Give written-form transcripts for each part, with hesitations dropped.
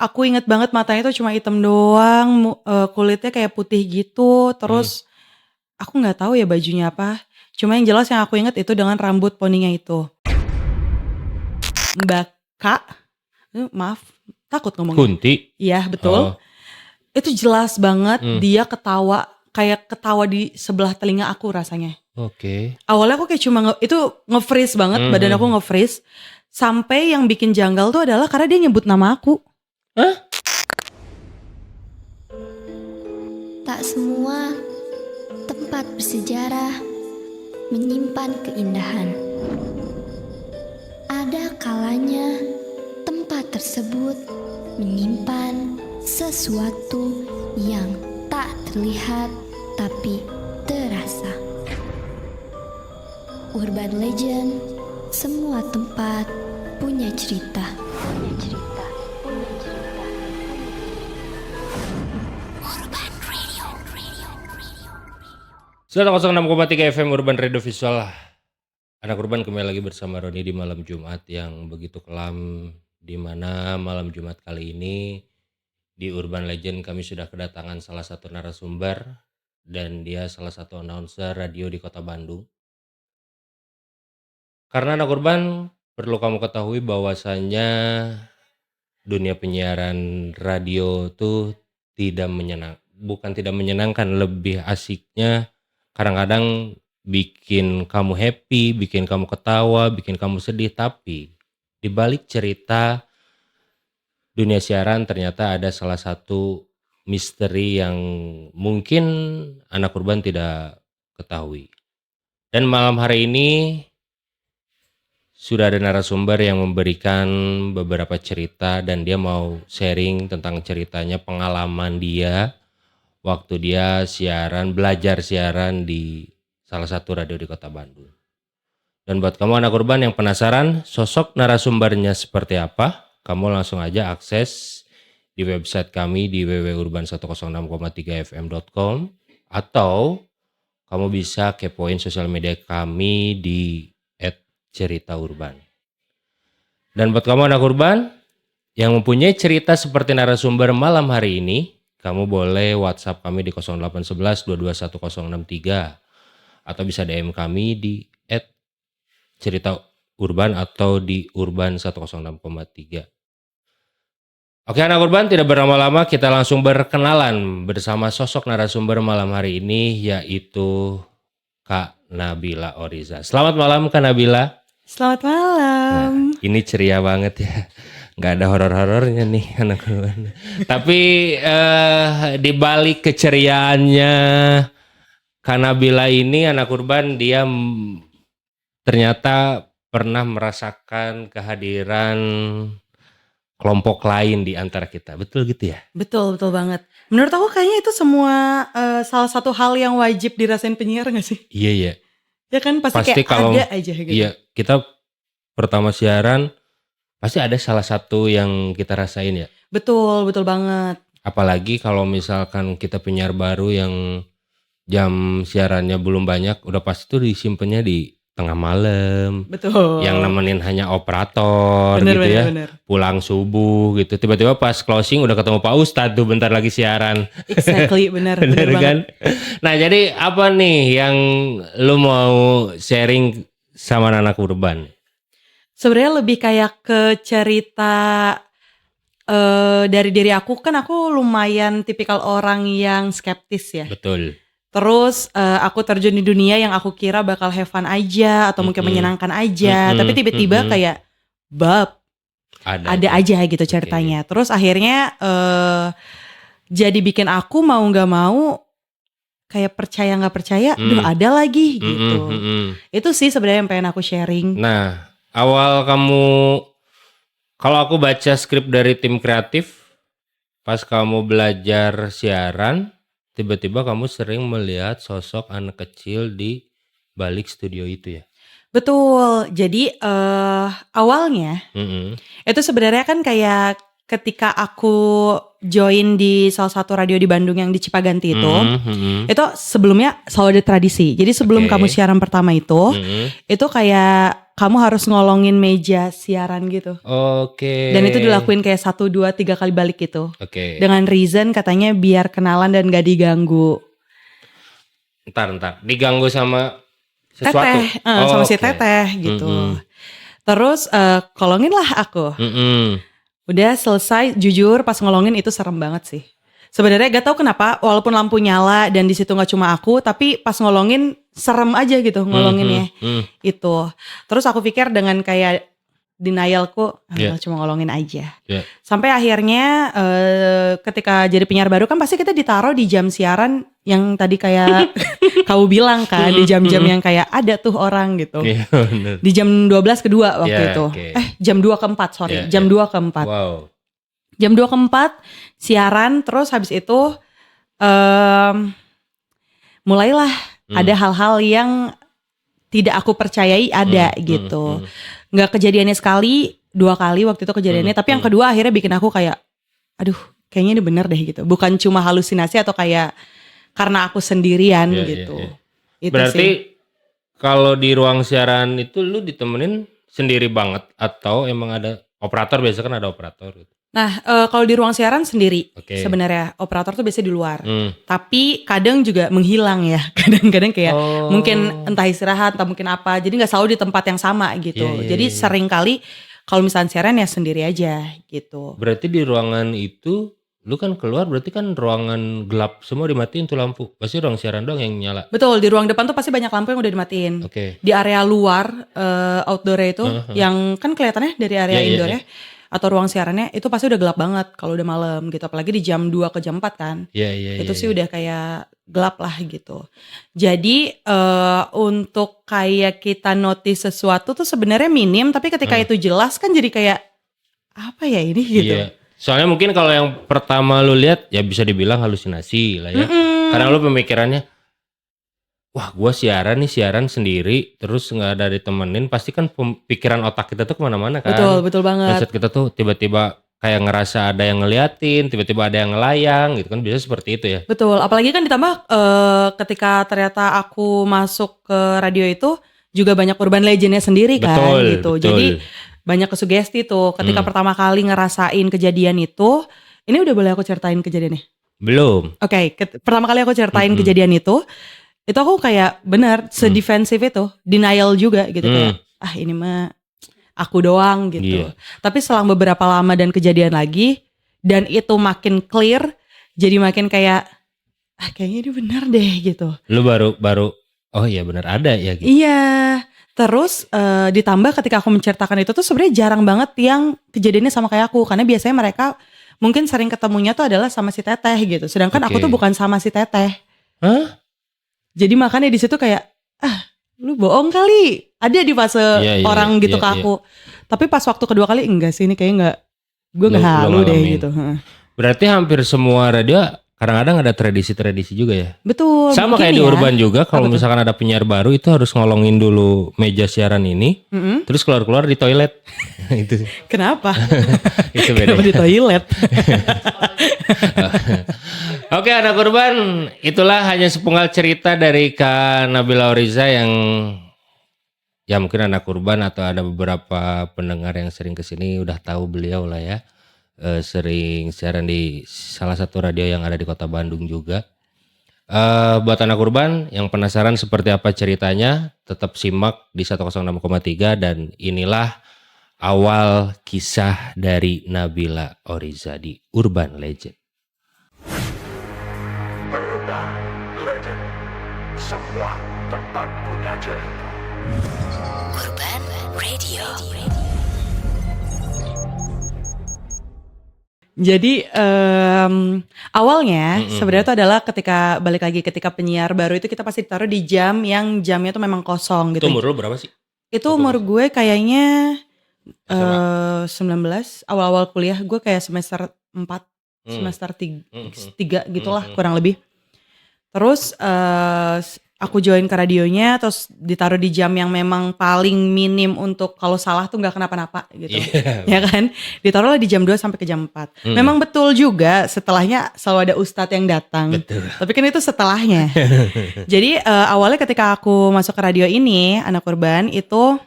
Aku inget banget matanya tuh cuma hitam doang, kulitnya kayak putih gitu, terus aku nggak tahu ya bajunya apa. Cuma yang jelas yang aku inget itu dengan rambut poninya itu. Mbak Kak, maaf, takut ngomongnya. Kunti. Iya betul. Oh. Itu jelas banget dia ketawa, kayak ketawa di sebelah telinga aku rasanya. Oke. Awalnya aku kayak cuma itu nge-freeze banget, badan aku nge-freeze. Sampai yang bikin janggal tuh adalah karena dia nyebut nama aku. Hah? Tak semua tempat bersejarah menyimpan keindahan. Ada kalanya tempat tersebut menyimpan sesuatu yang tak terlihat tapi terasa. Urban Legend, semua tempat punya cerita. Urban Radio. 106,3 FM Urban Radio Visual. Anak Urban kembali lagi bersama Roni di malam Jumat yang begitu kelam, di mana malam Jumat kali ini di Urban Legend kami sudah kedatangan salah satu narasumber dan dia salah satu announcer radio di Kota Bandung. Karena Anak Urban perlu kamu ketahui bahwasannya dunia penyiaran radio tuh bukan tidak menyenangkan, lebih asiknya kadang-kadang bikin kamu happy, bikin kamu ketawa, bikin kamu sedih, tapi di balik cerita dunia siaran ternyata ada salah satu misteri yang mungkin Anak Urban tidak ketahui. Dan malam hari ini sudah ada narasumber yang memberikan beberapa cerita dan dia mau sharing tentang ceritanya, pengalaman dia waktu dia belajar siaran di salah satu radio di Kota Bandung. Dan buat kamu Anak Urban yang penasaran sosok narasumbernya seperti apa, kamu langsung aja akses di website kami di www.urban106,3fm.com atau kamu bisa kepoin sosial media kami di @cerita urban. Dan buat kamu Anak Urban yang mempunyai cerita seperti narasumber malam hari ini, kamu boleh WhatsApp kami di 0811 221063 atau bisa DM kami di @cerita urban atau di urban 106,3. Oke Anak Urban, tidak berlama-lama kita langsung berkenalan bersama sosok narasumber malam hari ini yaitu Kak Nabila Oriza. Selamat malam Kak Nabila. Selamat malam. Nah, ini ceria banget ya. Nggak ada horor-horornya nih Anak Urban. Tapi di balik keceriaannya Kak Nabila ini Anak Urban, dia ternyata pernah merasakan kehadiran kelompok lain di antara kita. Betul gitu ya? Betul banget. Menurut aku kayaknya itu semua salah satu hal yang wajib dirasain penyiar gak sih? Iya. Ya kan pasti kayak kalau ada aja gitu. Iya, kita pertama siaran pasti ada salah satu yang kita rasain ya. Betul banget. Apalagi kalau misalkan kita penyiar baru yang jam siarannya belum banyak, udah pasti tuh disimpannya di tengah malam. Betul. Yang nemenin hanya operator Bener, gitu ya. bener. Pulang subuh gitu. Tiba-tiba pas closing udah ketemu Pak Ustadz tuh bentar lagi siaran. Exactly, bener kan? Nah jadi apa nih yang lu mau sharing sama Anak Urban? Sebenarnya lebih kayak ke cerita dari diri aku, kan aku lumayan tipikal orang yang skeptis ya. Betul. Terus aku terjun di dunia yang aku kira bakal have fun aja atau mungkin menyenangkan aja, tapi tiba-tiba kayak ada aja gitu ceritanya. Terus akhirnya jadi bikin aku mau nggak mau kayak percaya nggak percaya, ada lagi gitu. Itu sih sebenarnya yang pengen aku sharing. Nah awal kalau aku baca skrip dari tim kreatif, pas kamu belajar siaran, tiba-tiba kamu sering melihat sosok anak kecil di balik studio itu ya? Betul, jadi awalnya itu sebenarnya kan kayak ketika aku join di salah satu radio di Bandung yang di Cipaganti itu sebelumnya selalu ada tradisi. Jadi sebelum kamu siaran pertama itu kayak kamu harus ngolongin meja siaran gitu. Oke. Dan itu dilakuin kayak 1, 2, 3 kali balik gitu. Oke. Dengan reason katanya biar kenalan dan gak diganggu. Ntar. Diganggu sama sesuatu? Teteh, sama si oke. teteh gitu. Terus kolongin lah aku. Udah selesai, jujur pas ngolongin itu serem banget sih. Sebenarnya gak tahu kenapa, walaupun lampu nyala dan di situ nggak cuma aku, tapi pas ngolongin serem aja gitu ngolonginnya. Itu. Terus aku pikir dengan kayak denialku, cuma ngolongin aja. Sampai akhirnya ketika jadi penyiar baru kan pasti kita ditaruh di jam siaran yang tadi kayak kamu bilang kan, di jam-jam yang kayak ada tuh orang gitu. Di jam 12 ke 2 waktu itu. Jam 2 ke 4, sorry. Jam 2 ke 4. Wow. Jam 2 ke 4 siaran, terus habis itu mulailah ada hal-hal yang tidak aku percayai ada gitu. Nggak kejadiannya sekali, 2 kali waktu itu kejadiannya. Tapi yang kedua akhirnya bikin aku kayak, aduh kayaknya ini bener deh gitu. Bukan cuma halusinasi atau kayak karena aku sendirian gitu. Itu berarti sih. Kalau di ruang siaran itu lu ditemenin sendiri banget atau emang ada operator? Biasa kan ada operator gitu. Nah kalau di ruang siaran sendiri sebenarnya, operator tuh biasanya di luar. Tapi kadang juga menghilang ya. Kadang-kadang kayak mungkin entah istirahat atau mungkin apa. Jadi gak selalu di tempat yang sama gitu. Jadi sering kali kalau misalnya siaran ya sendiri aja gitu. Berarti di ruangan itu lu kan keluar, berarti kan ruangan gelap semua dimatiin tuh lampu. Pasti ruang siaran doang yang nyala. Betul, di ruang depan tuh pasti banyak lampu yang udah dimatiin. Di area luar outdoor itu yang kan kelihatannya dari area indoornya atau ruang siarannya itu pasti udah gelap banget kalau udah malam gitu. Apalagi di jam 2 ke jam 4 kan. Itu sih udah kayak gelap lah gitu. Jadi untuk kayak kita notice sesuatu tuh sebenarnya minim, tapi ketika itu jelas kan jadi kayak apa ya ini gitu. Soalnya mungkin kalau yang pertama lu lihat ya bisa dibilang halusinasi lah ya. Karena lu pemikirannya, wah gua siaran sendiri terus gak ada ditemenin, pasti kan pikiran otak kita tuh kemana-mana kan. Betul banget. Mindset kita tuh tiba-tiba kayak ngerasa ada yang ngeliatin, tiba-tiba ada yang ngelayang gitu kan, biasanya seperti itu ya. Betul, apalagi kan ditambah ketika ternyata aku masuk ke radio itu juga banyak urban legendnya sendiri kan gitu. Jadi banyak kesugesti tuh ketika pertama kali ngerasain kejadian itu. Ini udah boleh aku ceritain kejadiannya? Belum. Oke, pertama kali aku ceritain kejadian itu aku kayak benar sedefensif itu, denial juga gitu kayak ini mah aku doang gitu. Tapi selang beberapa lama dan kejadian lagi dan itu makin clear, jadi makin kayak kayaknya ini benar deh gitu. Lu baru oh iya benar ada ya gitu. Iya. Terus ditambah ketika aku menceritakan itu tuh sebenarnya jarang banget yang kejadiannya sama kayak aku, karena biasanya mereka mungkin sering ketemunya tuh adalah sama si teteh gitu. Sedangkan aku tuh bukan sama si teteh. Jadi makanya di situ kayak lu bohong kali. Ada di fase orang gitu ke aku. Tapi pas waktu kedua kali enggak sih, ini kayaknya gue nggak halu deh gitu. Berarti hampir semua radio kadang-kadang ada tradisi-tradisi juga ya. Betul. Sama kayak di urban juga, kalau misalkan ada penyiar baru itu harus ngolongin dulu meja siaran ini, terus keluar-keluar di toilet. Itu. Kenapa? Itu beda. Kenapa di toilet? Oke, anak urban, itulah hanya sepenggal cerita dari Kak Nabila Oriza yang ya mungkin anak urban atau ada beberapa pendengar yang sering kesini udah tahu beliau lah ya. Sering siaran di salah satu radio yang ada di kota Bandung juga. Buat anak urban yang penasaran seperti apa ceritanya, tetap simak di 106,3 dan inilah awal kisah dari Nabila Oriza di Urban Legend. Urban Legend, semua tempat punya cerita. Urban Radio. Jadi awalnya sebenarnya itu adalah ketika penyiar baru itu kita pasti ditaruh di jam yang jamnya tuh memang kosong gitu. Itu umur lu berapa sih? Itu umur gue kayaknya 19, awal-awal kuliah, gue kayak semester 4, semester 3 gitulah kurang lebih. Terus aku join ke radionya, terus ditaruh di jam yang memang paling minim untuk kalau salah tuh gak kenapa-napa gitu. Ya kan, ditaruhlah di jam 2 sampai ke jam 4. Memang betul juga setelahnya selalu ada ustadz yang datang. Betul. Tapi kan itu setelahnya. Jadi awalnya ketika aku masuk ke radio ini, anak urban itu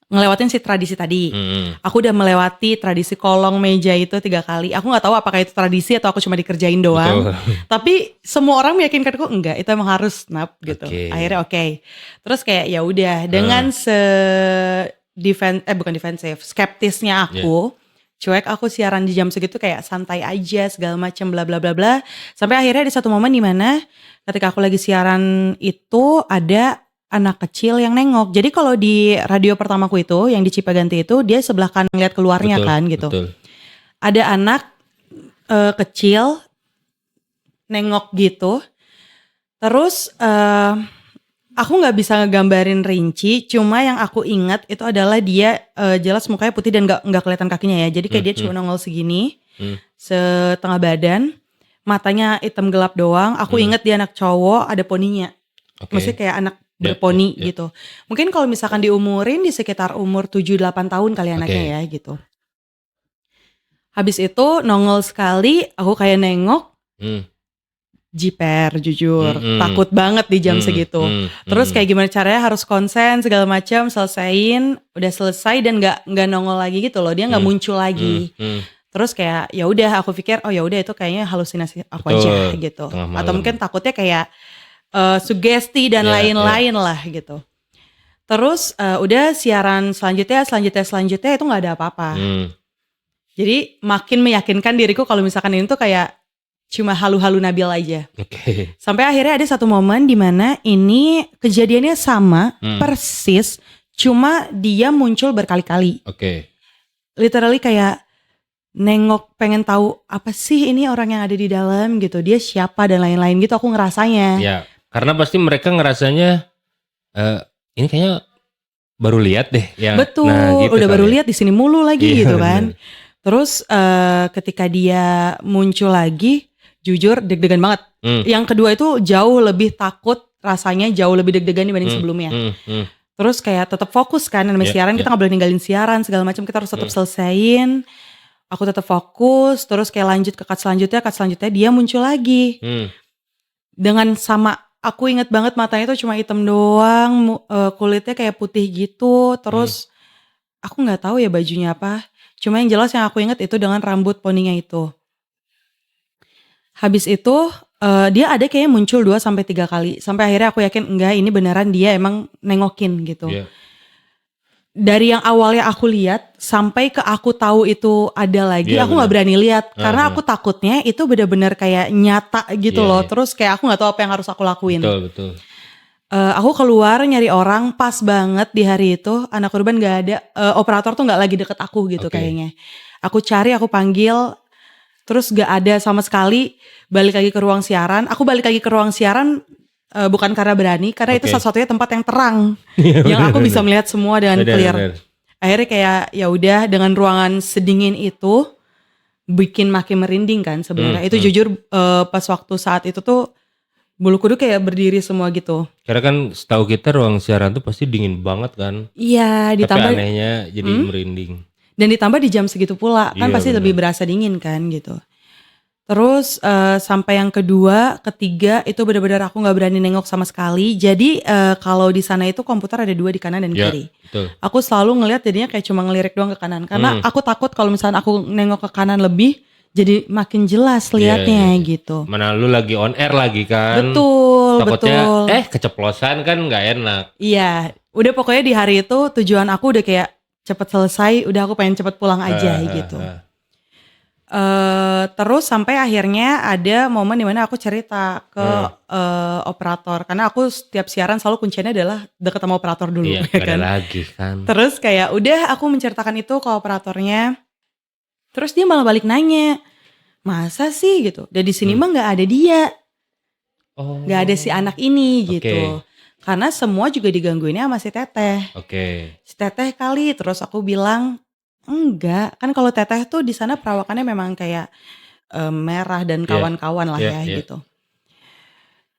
ngelewatin si tradisi tadi. Aku udah melewati tradisi kolong meja itu 3 kali. Aku nggak tahu apakah itu tradisi atau aku cuma dikerjain doang. Tapi semua orang meyakinkanku enggak, itu emang harus gitu. Akhirnya oke. Terus kayak ya udah dengan bukan defensif, skeptisnya aku. Cuek, aku siaran di jam segitu kayak santai aja segala macam bla bla bla bla. Sampai akhirnya di satu momen dimana ketika aku lagi siaran itu ada anak kecil yang nengok. Jadi kalau di radio pertamaku itu yang di Cipaganti itu dia sebelah kanan ngeliat keluarnya kan gitu. Betul. Ada anak kecil nengok gitu. Terus aku nggak bisa ngegambarin rinci. Cuma yang aku ingat itu adalah dia jelas mukanya putih dan nggak kelihatan kakinya ya. Jadi kayak dia cuma nongol segini, setengah badan, matanya hitam gelap doang. Aku ingat dia anak cowok, ada poninya. Maksudnya kayak anak berponi gitu. Mungkin kalau misalkan diumurin di sekitar umur 7-8 tahun kali anaknya ya gitu. Habis itu nongol sekali, aku kayak nengok. Jiper jujur, takut banget di jam segitu. Terus kayak gimana caranya harus konsen segala macam, selesaiin, udah selesai dan nggak nongol lagi gitu loh. Dia nggak muncul lagi. Terus kayak ya udah aku pikir oh ya udah itu kayaknya halusinasi aku aja gitu. Atau mungkin takutnya kayak sugesti dan lain-lain lah gitu. Terus udah siaran selanjutnya itu nggak ada apa-apa. Jadi makin meyakinkan diriku kalau misalkan ini tuh kayak cuma halu-halu Nabil aja. Sampai akhirnya ada satu momen di mana ini kejadiannya sama persis, cuma dia muncul berkali-kali. Literally kayak nengok pengen tahu apa sih ini orang yang ada di dalam gitu, dia siapa dan lain-lain gitu aku ngerasanya. Ya. Karena pasti mereka ngerasanya ini kayaknya baru lihat deh ya. Betul, nah, gitu udah baru lihat di sini mulu lagi gitu kan. Terus ketika dia muncul lagi, jujur deg-degan banget. Yang kedua itu jauh lebih takut, rasanya jauh lebih deg-degan dibanding sebelumnya. Terus kayak tetap fokus kan namanya siaran, kita nggak boleh ninggalin siaran segala macam, kita harus tetap selesaiin. Aku tetap fokus, terus kayak lanjut ke cut selanjutnya dia muncul lagi. Dengan sama aku inget banget matanya itu cuma hitam doang, kulitnya kayak putih gitu. Terus aku nggak tahu ya bajunya apa. Cuma yang jelas yang aku inget itu dengan rambut poninya itu. Habis itu dia ada kayaknya muncul 2-3 kali. Sampai akhirnya aku yakin enggak ini beneran dia emang nengokin gitu. Dari yang awalnya aku lihat sampai ke aku tahu itu ada lagi, aku nggak berani lihat karena aku takutnya itu benar-benar kayak nyata gitu loh. Terus kayak aku nggak tahu apa yang harus aku lakuin. Betul. Aku keluar nyari orang, pas banget di hari itu anak urban nggak ada, operator tuh nggak lagi deket aku gitu kayaknya. Aku cari, aku panggil, terus nggak ada sama sekali. Balik lagi ke ruang siaran. Aku balik lagi ke ruang siaran. Bukan karena berani, karena itu satu-satunya tempat yang terang yang aku bisa melihat semua dengan clear. Akhirnya kayak ya udah dengan ruangan sedingin itu bikin makin merinding kan sebenarnya. Itu jujur pas waktu saat itu tuh bulu kuduk kayak berdiri semua gitu. Karena kan setahu kita ruang siaran tuh pasti dingin banget kan. Iya, ditambah tapi anehnya jadi merinding. Dan ditambah di jam segitu pula kan pasti lebih berasa dingin kan gitu. Terus sampai yang kedua, ketiga itu benar-benar aku nggak berani nengok sama sekali. Jadi kalau di sana itu komputer ada 2 di kanan dan kiri. Betul. Aku selalu ngelihat jadinya kayak cuma ngelirik doang ke kanan. Karena aku takut kalau misalnya aku nengok ke kanan lebih, jadi makin jelas liatnya gitu. Mana lu lagi on air lagi kan. Betul. Takutnya keceplosan kan nggak enak. Iya, udah pokoknya di hari itu tujuan aku udah kayak cepet selesai, udah aku pengen cepet pulang aja gitu. Terus sampai akhirnya ada momen dimana aku cerita ke operator, karena aku setiap siaran selalu kuncinya adalah deket sama operator dulu. Iya, ya kan? ada lagi kan. Terus kayak udah aku menceritakan itu ke operatornya, terus dia malah balik nanya, masa sih gitu, dan di sini mah nggak ada dia, nggak ada si anak ini gitu. Karena semua juga digangguinnya sama si Teteh. Si Teteh kali, terus aku bilang enggak, kan kalau Teteh tuh di sana perawakannya memang kayak merah dan kawan-kawan lah ya gitu.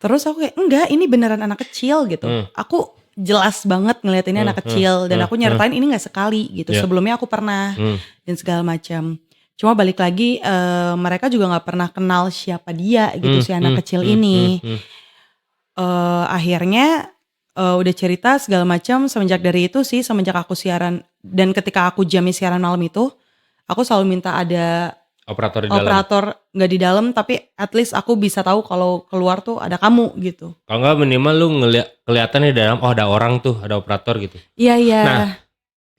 Terus aku kayak enggak, ini beneran anak kecil gitu. Aku jelas banget ngeliat ini anak kecil dan aku nyertain ini nggak sekali gitu. Sebelumnya aku pernah dan segala macam. Cuma balik lagi mereka juga nggak pernah kenal siapa dia gitu si anak kecil ini. Akhirnya udah cerita segala macam semenjak dari itu sih, semenjak aku siaran dan ketika aku jamnya siaran malam itu, aku selalu minta ada Operator di dalam. operator nggak di dalam tapi at least aku bisa tahu kalau keluar tuh ada kamu gitu. Kalau nggak minimal lu kelihatan di dalam, oh ada orang tuh, ada operator gitu. Iya. Nah,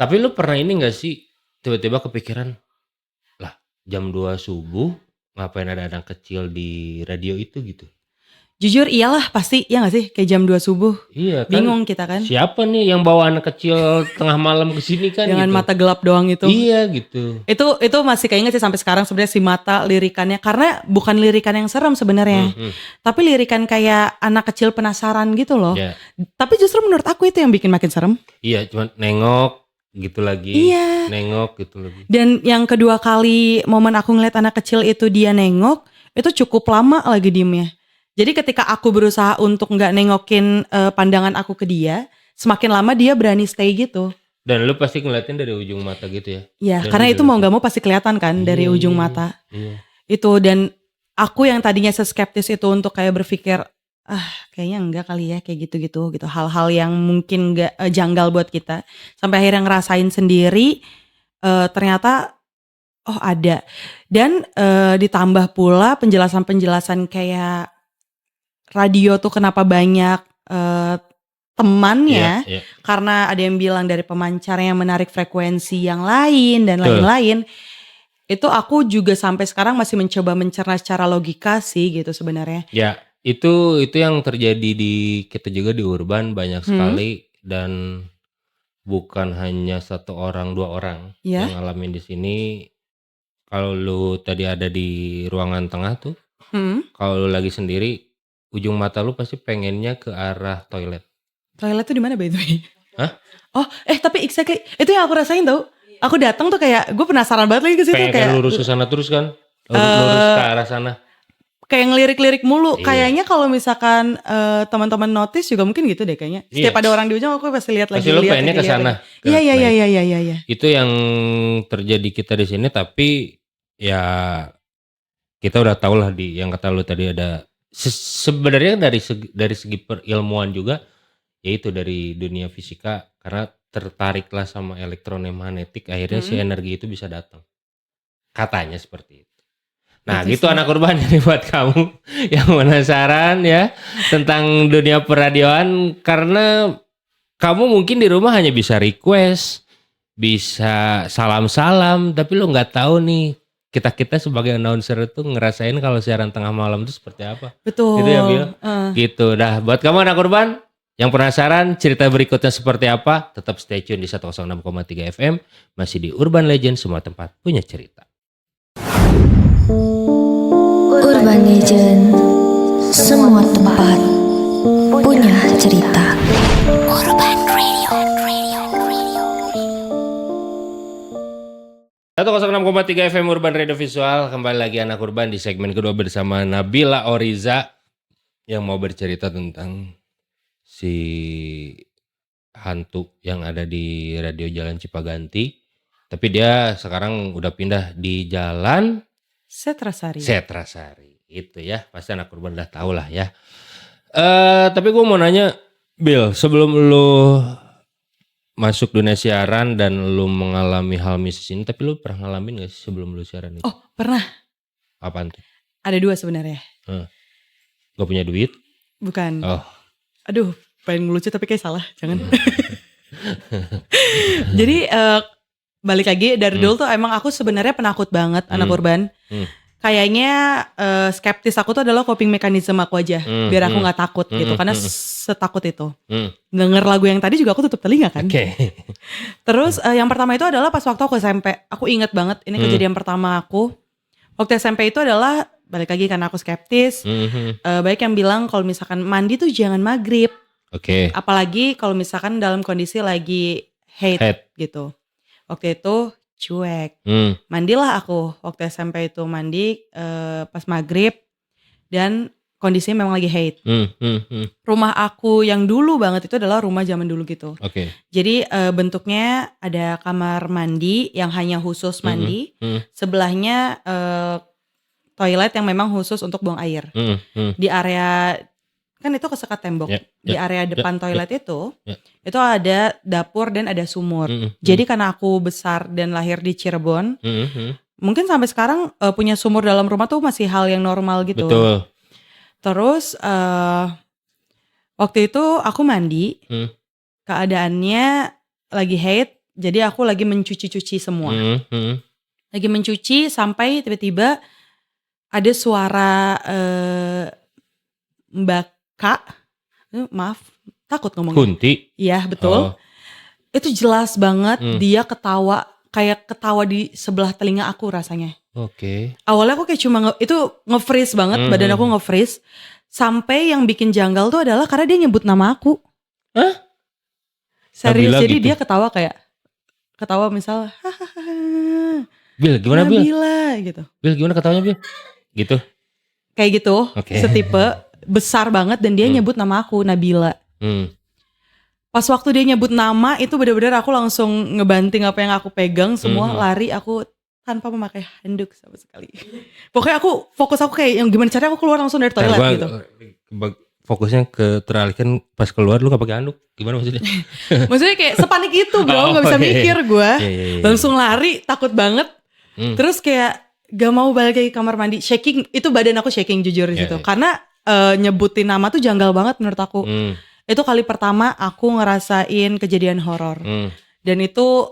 tapi lu pernah ini nggak sih tiba-tiba kepikiran, lah jam 2 subuh ngapain ada anak kecil di radio itu gitu? Jujur iyalah pasti, ya gak sih? Kayak jam 2 subuh. Iya kan. Bingung kita kan. Siapa nih yang bawa anak kecil tengah malam ke sini kan Dengan gitu. mata gelap doang itu. Iya gitu. Itu masih keinget sih sampai sekarang sebenarnya si mata lirikannya. Karena bukan lirikan yang serem sebenarnya. Tapi lirikan kayak anak kecil penasaran gitu loh. Ya. Tapi justru menurut aku itu yang bikin makin serem. Iya, cuma nengok gitu lagi. Iya. Nengok gitu lagi. Dan yang kedua kali momen aku ngeliat anak kecil itu dia nengok, itu cukup lama lagi diemnya. Jadi ketika aku berusaha untuk gak nengokin pandangan aku ke dia, semakin lama dia berani stay gitu. Dan lu pasti ngeliatin dari ujung mata gitu ya? Iya, Dan karena itu mau gak mau pasti kelihatan kan dari ujung mata. Iya. Itu dan aku yang tadinya seskeptis itu untuk kayak berpikir, kayaknya enggak kali ya kayak gitu-gitu. Hal-hal yang mungkin gak janggal buat kita. Sampai akhirnya ngerasain sendiri, ternyata ada. Dan ditambah pula penjelasan-penjelasan kayak radio tuh kenapa banyak temannya, Iya. karena ada yang bilang dari pemancar yang menarik frekuensi yang lain dan lain-lain. Itu aku juga sampai sekarang masih mencoba mencerna secara logika sih gitu sebenarnya. Ya, itu yang terjadi di kita juga di urban banyak sekali dan bukan hanya 1 orang 2 orang yang ngalamin di sini. Kalau lu tadi ada di ruangan tengah tuh, kalau lu lagi sendiri, ujung mata lu pasti pengennya ke arah toilet. Toilet tuh di mana by the way? Hah? Oh, tapi exactly itu yang aku rasain tau. Aku datang tuh kayak gue penasaran banget lagi ke situ Pengen kayak lurus ke sana terus kan? Lurus ke arah sana. Kayak ngelirik-lirik mulu. Iya. Kayaknya kalau misalkan teman-teman notice juga mungkin gitu deh kayaknya. Setiap ada orang di ujung aku pasti lihat lagi. Pasti lu pengennya ke sana. Iya. Itu yang terjadi kita di sini, tapi ya kita udah tahu lah di yang kata lu tadi ada sebenarnya dari segi perilmuan juga, yaitu dari dunia fisika karena tertariklah sama elektromagnetik akhirnya si energi itu bisa datang. Katanya seperti itu. Nah gitu anak urban ini buat kamu yang penasaran ya tentang dunia peradioan, karena kamu mungkin di rumah hanya bisa request, bisa salam-salam, tapi lu nggak tahu nih kita sebagai announcer itu ngerasain kalau siaran tengah malam itu seperti apa. Betul. Gitu ya Bil. Gitu. Dah buat kamu anak urban yang penasaran cerita berikutnya seperti apa, tetap stay tune di 106,3 FM masih di Urban Legend, semua tempat punya cerita. Urban Legend, semua tempat punya cerita. Urban Radio. 106,3 FM Urban Radio Visual. Kembali lagi anak urban di segmen kedua bersama Nabila Oriza yang mau bercerita tentang si hantu yang ada di radio Jalan Cipaganti. Tapi dia sekarang udah pindah di Jalan Setrasari. Itu ya, pasti anak urban udah tahu lah ya. Tapi gue mau nanya, Bill, sebelum lu masuk dunia siaran dan lu mengalami hal mistis ini, tapi lu pernah ngalamin gak sih sebelum lu siaran itu? Oh, pernah. Apaan tuh? Ada 2 sebenarnya. Gak punya duit? Bukan. Oh. Aduh, pengen ngelucu tapi kayak salah. Jangan. Jadi balik lagi dari dulu tuh emang aku sebenarnya penakut banget anak urban. Kayaknya skeptis aku tuh adalah coping mechanism aku aja biar aku nggak takut gitu karena setakut itu. Denger lagu yang tadi juga aku tutup telinga kan. Terus yang pertama itu adalah pas waktu aku SMP. Aku inget banget ini kejadian pertama aku. Waktu SMP itu adalah balik lagi karena aku skeptis. Banyak yang bilang kalau misalkan mandi tuh jangan maghrib. Apalagi kalau misalkan dalam kondisi lagi hate gitu. Waktu itu cuek. Mandilah aku waktu SMP itu mandi pas maghrib dan kondisinya memang lagi hate. Rumah aku yang dulu banget itu adalah rumah zaman dulu gitu. Jadi bentuknya ada kamar mandi yang hanya khusus mandi. Sebelahnya toilet yang memang khusus untuk buang air. Di area kan itu kesekat tembok. Ya, Di ya, area ya, depan ya, toilet itu ya. ada dapur dan ada sumur. Jadi karena aku besar dan lahir di Cirebon, mungkin sampai sekarang punya sumur dalam rumah tuh masih hal yang normal gitu. Betul. Terus waktu itu aku mandi, keadaannya lagi haid, jadi aku lagi mencuci-cuci semua. Lagi mencuci sampai tiba-tiba ada suara Mbak Kak, maaf takut ngomongnya. Kunti. Iya betul. Itu jelas banget dia ketawa, kayak ketawa di sebelah telinga aku rasanya. Oke. Awalnya aku kayak cuma itu nge-freeze banget, badan aku nge-freeze. Sampai yang bikin janggal tuh adalah karena dia nyebut nama aku. Hah? Serius, Nabila jadi gitu? dia ketawa misal, hahaha. Bil, gimana Bil? Nabila gitu. Bil, gimana ketawanya Bil? Gitu. Kayak gitu, Oke. setipe besar banget dan dia nyebut nama aku Nabila. Pas waktu dia nyebut nama itu benar-benar aku langsung ngebanting apa yang aku pegang semua, lari aku tanpa memakai handuk sama sekali. Pokoknya fokus aku kayak yang gimana caranya aku keluar langsung dari toilet gitu. Fokusnya ke teralihkan pas keluar lu gak pakai handuk. Gimana maksudnya? Maksudnya kayak sepanik itu bro, gak bisa mikir gue. Iya. Langsung lari, takut banget. Terus kayak gak mau balik lagi ke kamar mandi. Shaking, itu badan aku shaking jujur di situ. Karena nyebutin nama tuh janggal banget menurut aku. Itu kali pertama aku ngerasain kejadian horor. Dan itu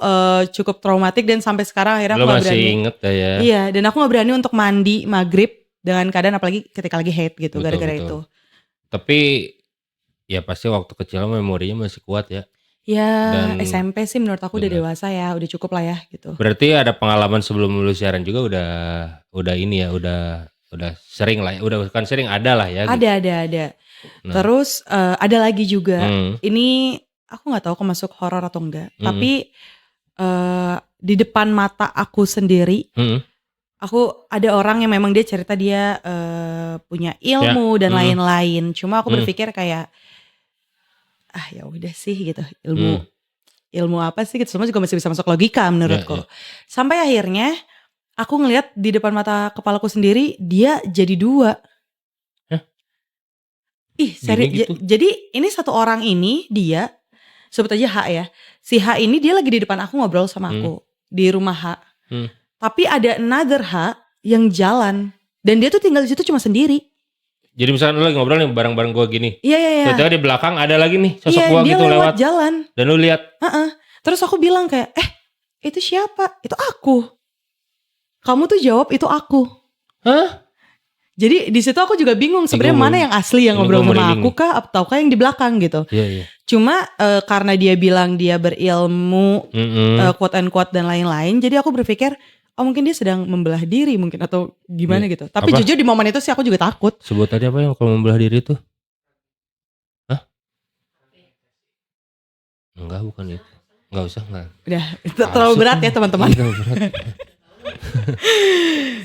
cukup traumatik dan sampai sekarang akhirnya aku gak berani. Masih inget ya. Iya, dan aku gak berani untuk mandi maghrib dengan keadaan apalagi ketika lagi haid gitu, gara-gara itu. Tapi ya pasti waktu kecil memorinya masih kuat ya. Ya Dan SMP sih menurut aku udah dewasa ya, udah cukup lah ya gitu. Berarti ada pengalaman sebelum lu siaran juga udah ini ya, udah sering lah ya, udah bukan sering, ada lah ya. Ada. Nah. Terus ada lagi juga, ini aku nggak tahu masuk horor atau enggak, tapi di depan mata aku sendiri, aku ada orang yang memang dia cerita dia punya ilmu dan lain-lain. Cuma aku berpikir kayak ya udah sih gitu, ilmu apa sih gitu, semua juga masih bisa masuk logika menurutku. Sampai akhirnya aku ngelihat di depan mata kepalaku sendiri dia jadi dua. Serius gitu? Jadi ini satu orang ini dia sebut aja H ya. Si H ini dia lagi di depan aku ngobrol sama aku di rumah H. Tapi ada another H yang jalan dan dia tuh tinggal di situ cuma sendiri. Jadi misalkan lu lagi ngobrol nih bareng-bareng gue gini. Iya. Tiba-tiba di belakang ada lagi nih sosok gue gitu lewat jalan. Dan lu lihat. Terus aku bilang kayak, itu siapa? Itu aku. Kamu tuh jawab itu aku. Hah? Jadi di situ aku juga bingung sebenarnya mana yang asli yang ngobrol sama aku kah ataukah yang di belakang gitu. Iya. Cuma karena dia bilang dia berilmu, quote and quote dan lain-lain, jadi aku berpikir mungkin dia sedang membelah diri mungkin atau gimana gitu. Tapi jujur di momen itu sih aku juga takut. Sebut tadi apa yang kalau membelah diri itu? Hah? Enggak, bukan itu. Enggak usah, enggak. Udah, terlalu berat ya teman-teman.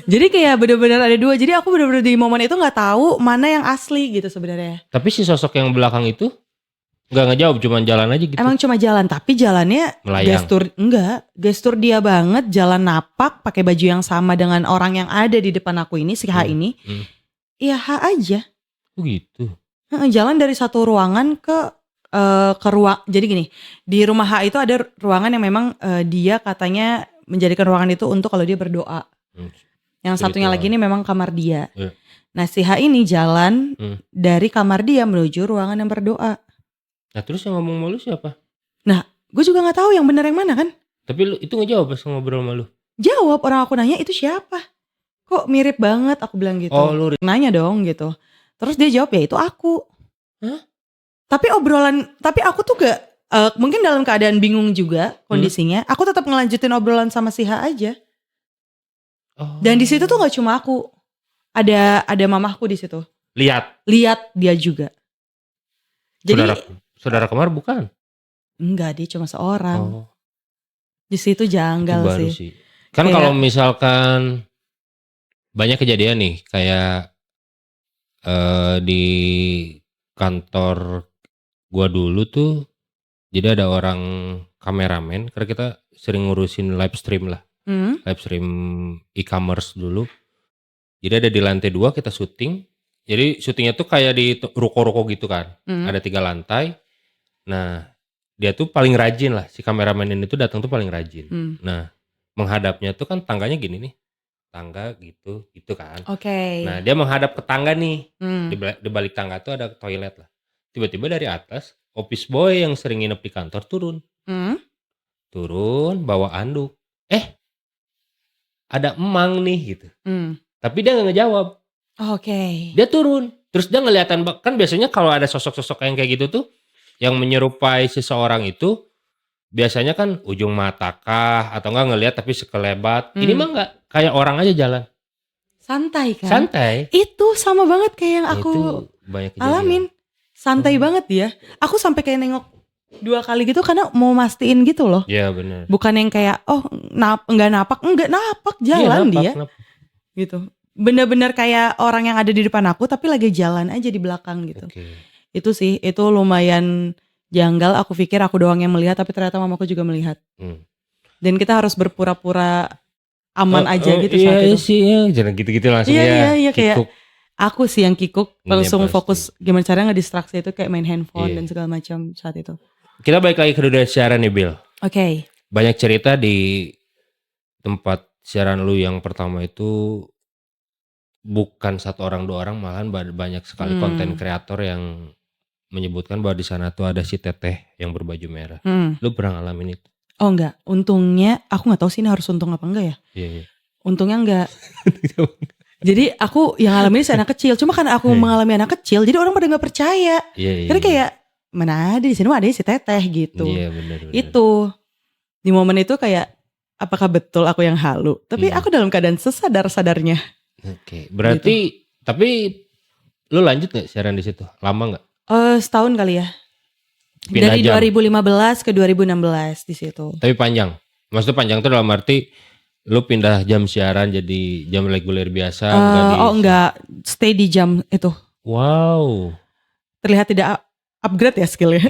Jadi kayak benar-benar ada dua. Jadi aku benar-benar di momen itu nggak tahu mana yang asli gitu sebenarnya. Tapi si sosok yang belakang itu nggak ngejawab, cuma jalan aja gitu. Emang cuma jalan, tapi jalannya melayang. Gestur dia banget, jalan napak, pakai baju yang sama dengan orang yang ada di depan aku ini, si H ini. Iya H aja. Oh gitu. Jalan dari satu ruangan ke ruang. Jadi gini, di rumah H itu ada ruangan yang memang dia katanya menjadikan ruangan itu untuk kalau dia berdoa. Yang satunya lagi ini memang kamar dia. Nah si H ini jalan dari kamar dia menuju ruangan yang berdoa. Nah terus yang ngomong sama lu siapa? Nah gue juga gak tahu yang benar yang mana kan. Tapi lu itu ngejawab pas ngobrol sama lu? Jawab, orang aku nanya itu siapa? Kok mirip banget aku bilang gitu. Oh lu nanya dong gitu. Terus dia jawab ya itu aku. Hah? Tapi aku tuh gak mungkin dalam keadaan bingung juga kondisinya. Aku tetap ngelanjutin obrolan sama si H aja. Dan di situ tuh gak cuma aku. Ada mamahku di situ. Lihat dia juga. Jadi saudara kembar bukan? Enggak, dia cuma seorang. Di situ janggal sih. Kan kayak, kalau misalkan banyak kejadian nih kayak di kantor gua dulu tuh, jadi ada orang kameramen karena kita sering ngurusin live stream lah. Live stream e-commerce dulu. Jadi ada di lantai 2 kita syuting, Jadi syutingnya tuh kayak di ruko-ruko gitu kan. Hmm. Ada 3 lantai. Nah, dia tuh paling rajin lah. Si kameramen ini tuh datang tuh paling rajin. Nah, menghadapnya tuh kan tangganya gini nih. Tangga gitu kan. Oke. Nah, dia menghadap ke tangga nih. Di balik tangga tuh ada toilet lah. Tiba-tiba dari atas, office boy yang sering nginep di kantor turun. Turun bawa anduk. Ada emang nih gitu. Tapi dia nggak ngejawab. Oke. Dia turun. Terus dia ngeliatan, kan biasanya kalau ada sosok-sosok yang kayak gitu tuh, yang menyerupai seseorang itu, biasanya kan ujung mata kah, atau enggak ngelihat tapi sekelebat. Ini mah enggak, kayak orang aja jalan. Santai kan? Santai. Itu sama banget kayak yang aku banyak alamin. Santai banget dia. Aku sampai kayak nengok 2 kali gitu karena mau mastiin gitu loh. Iya benar. Bukan yang kayak enggak napak jalan dia. Gitu. Bener-bener kayak orang yang ada di depan aku tapi lagi jalan aja di belakang gitu. Itu sih, itu lumayan janggal. Aku pikir aku doang yang melihat tapi ternyata mamaku juga melihat. Dan kita harus berpura-pura aman aja gitu saat itu. Iya sih, jangan gitu-gitu langsung Iya, kayak kikuk. aku sih yang kikuk langsung pasti. fokus gimana caranya ngedistraksi itu kayak main handphone dan segala macam saat itu. Kita balik lagi ke dunia siaran nih Bill. Oke. Banyak cerita di tempat siaran lu yang pertama itu, bukan 1 orang 2 orang, malahan banyak sekali konten kreator yang menyebutkan bahwa di sana tuh ada si Teteh yang berbaju merah. Lu pernah ngalamin itu? Oh enggak, untungnya aku nggak tahu sih ini harus untung apa enggak ya. Iya. Untungnya enggak. Jadi aku yang ngalamin ini anak kecil. Cuma karena aku mengalami anak kecil, jadi orang pada nggak percaya. Karena kayak mana ada di sini, ada si Teteh gitu. Iya benar. Itu di momen itu kayak apakah betul aku yang halu? Tapi aku dalam keadaan sesadar-sadarnya. Oke, berarti gitu. Tapi lu lanjut nggak siaran di situ? Lama nggak? Setahun kali ya. Pindah dari jam. 2015 ke 2016 di situ. Tapi panjang. Maksudnya panjang tuh dalam arti lu pindah jam siaran jadi jam reguler biasa? Enggak, stay di jam itu. Wow. Terlihat tidak upgrade ya skillnya.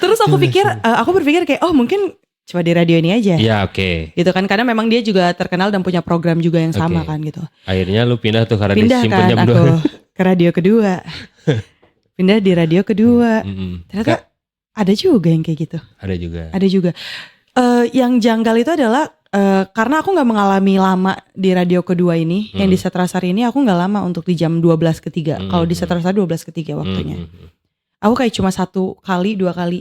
Terus aku berpikir kayak mungkin coba di radio ini aja. Iya oke. Gitu kan, karena memang dia juga terkenal dan punya program juga yang sama kan gitu. Akhirnya lu pindah tuh karena kan disimpan jam 2. aku ke radio kedua. Pindah di radio kedua. Ternyata ada juga yang kayak gitu. Ada juga. Yang janggal itu adalah karena aku gak mengalami lama di radio kedua ini. Yang di Setrasari ini aku gak lama untuk di jam 12 ke 3. Kalau di Setrasari 12 ke 3 waktunya. Aku kayak cuma 1 kali 2 kali.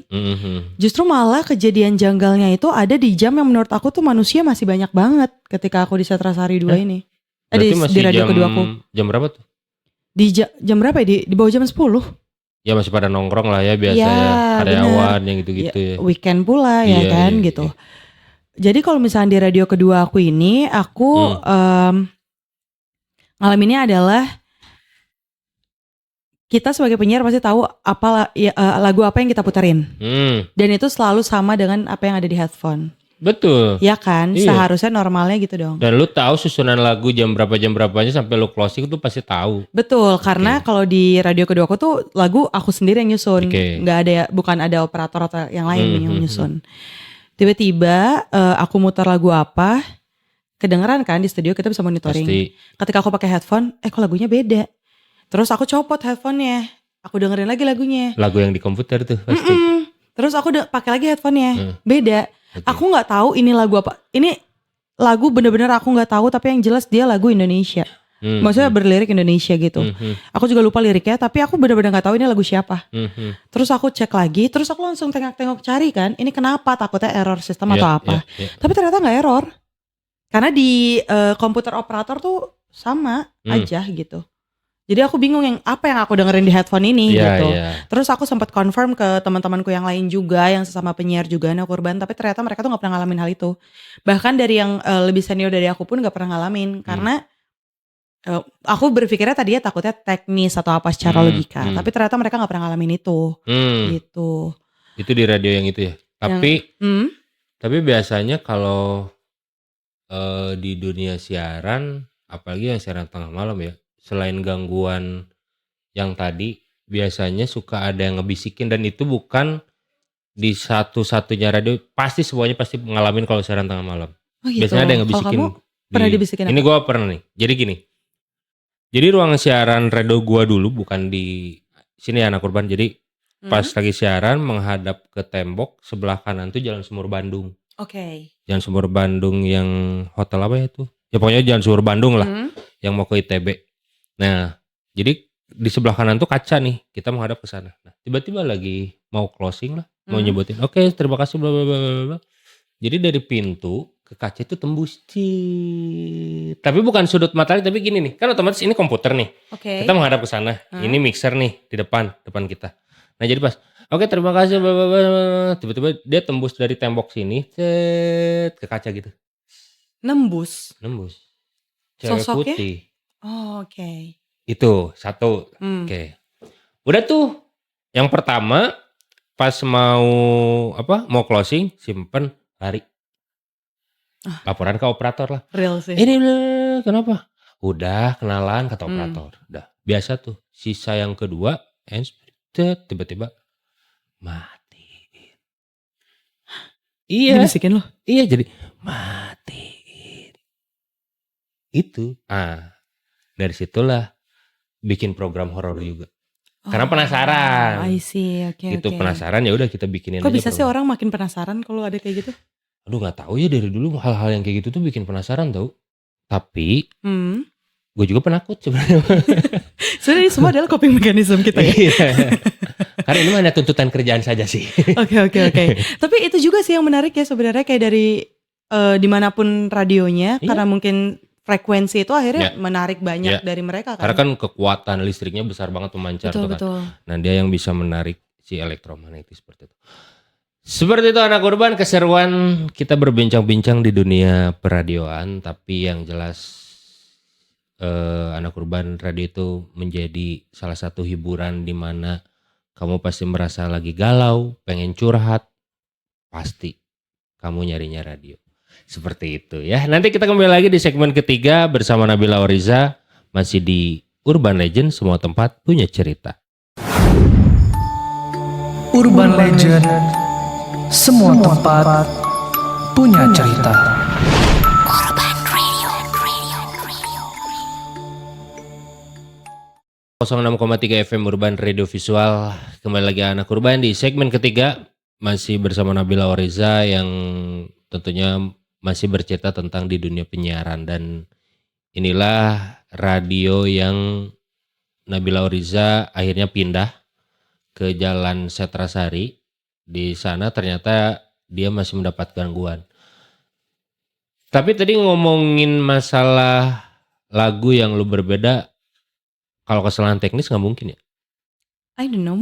Justru malah kejadian janggalnya itu ada di jam yang menurut aku tuh manusia masih banyak banget ketika aku di Setrasari 2 ini. Di radio kedua aku. Jam berapa tuh? Di jam berapa ya? Di bawah jam 10. Ya masih pada nongkrong lah ya biasanya, karyawan yang gitu-gitu ya. Weekend pula ya kan gitu. Jadi kalau misalnya di radio kedua aku ini, aku ngalaminnya adalah kita sebagai penyiar pasti tahu lagu apa yang kita puterin. Dan itu selalu sama dengan apa yang ada di headphone. Betul. Ya kan, seharusnya normalnya gitu dong. Dan lu tahu susunan lagu jam berapanya sampai lu closing tuh pasti tahu. Betul, karena kalau di radio kedua aku tuh lagu aku sendiri yang nyusun. Nggak ada, bukan ada operator atau yang lain yang nyusun. Tiba-tiba aku muter lagu apa, kedengeran kan di studio, kita bisa monitoring. Pasti. Ketika aku pakai headphone, kok lagunya beda. Terus aku copot headphone-nya, aku dengerin lagi lagunya. Lagu yang di komputer tuh pasti. Terus aku pakai lagi headphone-nya, beda. Aku nggak tahu ini lagu apa. Ini lagu bener-bener aku nggak tahu, tapi yang jelas dia lagu Indonesia. Maksudnya berlirik Indonesia gitu. Aku juga lupa liriknya, tapi aku bener-bener nggak tahu ini lagu siapa. Terus aku cek lagi, terus aku langsung tengok-tengok cari kan, ini kenapa, takutnya error sistem atau apa. Tapi ternyata nggak error, karena di komputer operator tuh sama aja gitu. Jadi aku bingung apa yang aku dengerin di headphone ini gitu. Terus aku sempat confirm ke teman-temanku yang lain juga, yang sesama penyiar juga anak urban, tapi ternyata mereka tuh nggak pernah ngalamin hal itu. Bahkan dari yang lebih senior dari aku pun nggak pernah ngalamin, karena aku berpikirnya tadinya takutnya teknis atau apa secara logika, tapi ternyata mereka nggak pernah ngalamin itu. Gitu. Itu di radio yang itu ya. Tapi biasanya kalau di dunia siaran, apalagi yang siaran tengah malam ya, selain gangguan yang tadi, biasanya suka ada yang ngebisikin, dan itu bukan di satu-satunya radio, semuanya pasti ngalamin kalau siaran tengah malam. Oh gitu. Biasanya ada yang ngebisikin. Kalau kamu pernah dibisikin apa? Ini gue pernah nih. Jadi gini, Jadi ruang siaran radio gua dulu bukan di sini Anak Urban. Jadi pas lagi siaran menghadap ke tembok sebelah kanan tuh Jalan Sumur Bandung. Oke. Jalan Sumur Bandung yang hotel apa ya tuh? Ya pokoknya Jalan Sumur Bandung lah yang mau ke ITB. Nah, jadi di sebelah kanan tuh kaca nih, kita menghadap ke sana. Nah, tiba-tiba lagi mau closing lah, mau nyebutin, oke terima kasih bla bla bla bla bla. Jadi dari pintu ke kaca itu tembus tapi bukan sudut matahari, tapi gini nih, kan otomatis ini komputer nih. Oke. Kita menghadap ke sana. Ini mixer nih di depan kita. Nah, jadi pas oke terima kasih bla bla bla, tiba-tiba dia tembus dari tembok sini ke kaca gitu. Nembus. Cewek Sosoknya? putih. Oh, oke. Itu satu. Oke. Udah tuh. Yang pertama pas mau closing, simpen, lari. Laporan ke operator lah. Real sih. Ini kenapa? Udah kenalan kata operator. Udah. Biasa tuh. Sisa yang kedua, tiba-tiba matiin. Iya. Dibisikin lo? Iya, jadi matiin. Itu. Dari situlah bikin program horor juga. Karena penasaran. I see, oke. Itu penasaran, ya udah kita bikinin Kok aja bisa sih program. orang makin penasaran kalau ada kayak gitu? Aduh nggak tahu ya, dari dulu hal-hal yang kayak gitu tuh bikin penasaran tau. Tapi gue juga penakut sebenarnya. Sebenarnya ini semua adalah coping mechanism kita ya. Iya. Karena ini hanya tuntutan kerjaan saja sih. Oke. Tapi itu juga sih yang menarik ya sebenarnya, kayak dari dimanapun radionya, karena mungkin frekuensi itu akhirnya menarik banyak dari mereka kan. Karena kan kekuatan listriknya besar banget memancar tuh kan. Betul. Nah, dia yang bisa menarik si elektromagnetis seperti itu. Seperti itu Anak Urban, keseruan kita berbincang-bincang di dunia peradioan, tapi yang jelas Anak Urban Radio itu menjadi salah satu hiburan di mana kamu pasti merasa lagi galau, pengen curhat, pasti kamu nyarinya radio. Seperti itu ya. Nanti kita kembali lagi di segmen ketiga bersama Nabila Oriza, masih di Urban Legend, semua tempat punya cerita. Urban Legend, semua tempat punya cerita. Urban Radio. 06,3 FM Urban Radio Visual. Kembali lagi Anak Urban di segmen ketiga, masih bersama Nabila Oriza yang tentunya masih bercerita tentang di dunia penyiaran. Dan inilah radio yang Nabila Oriza akhirnya pindah ke Jalan Setrasari. Di sana ternyata dia masih mendapat gangguan. Tapi tadi ngomongin masalah lagu yang lu berbeda, kalau kesalahan teknis nggak mungkin ya? I don't know,